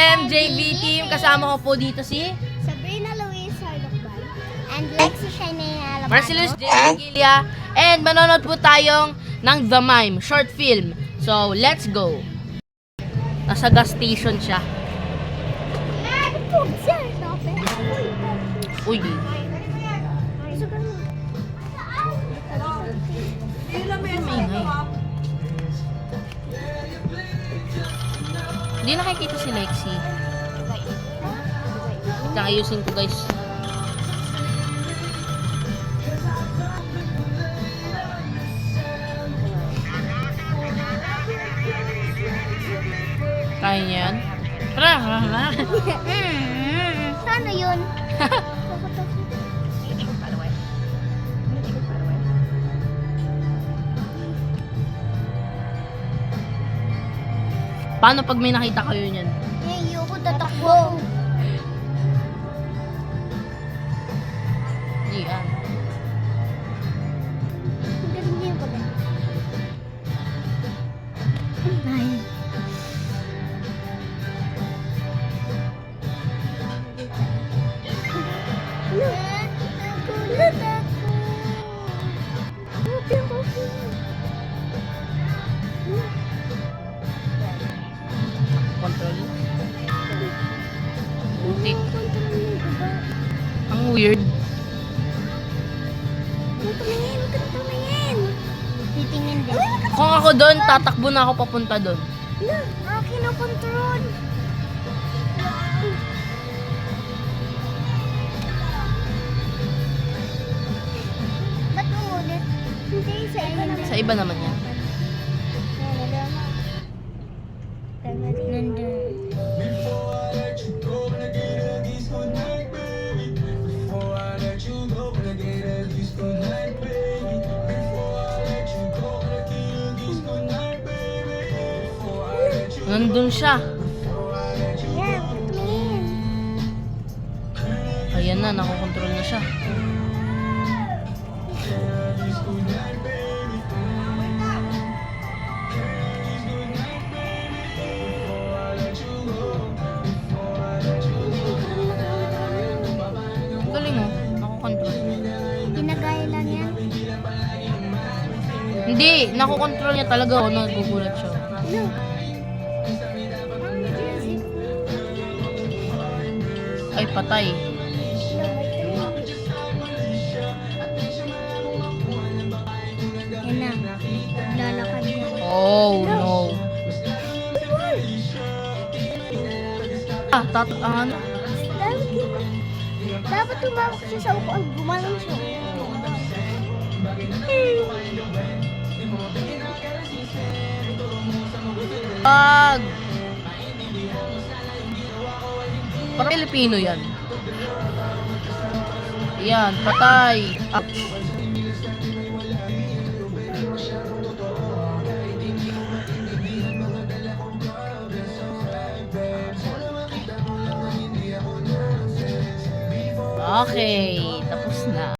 MJV team. Kasama ko po dito si Sabrina Luis Harlocban and Lexi Shainea Alabado. Marcellus J. Gilia. And manonood po tayong ng The Mime, short film. So, let's go. Nasa gas station siya. Uy. Maingay. Hindi nakikita si Lexi. Ayusin ko guys. Kaya niya yan? Tara! Sana yun? Paano pag may nakita kayo niyan? Ayoko tatakbo. Yan. Galing niya pala. Ay. Nagulat ako. Open ko. Control. Butik. Ang weird. Tumingin. Titingin din. Kung ako doon, tatakbo na ako papunta doon. Akin ang control. Ba't umulit? Hindi, sa iba naman. Sa iba naman yan. Nandun. Nandun siya. Yeah, tumingin. Ayan na, nakokontrol na siya. Galing oh, nakokontrol. Ginagaya lang yan. Hindi, nakokontrol niya talaga oh, nagugulat siya. No. Ay, patay. Yan na. Lalakad niya. Oh, no. Ano? Dapat tumawag siya sa upuan. Gumalang siya. Pag! Parang Pilipino yan. Yan, patay. Up. Okay.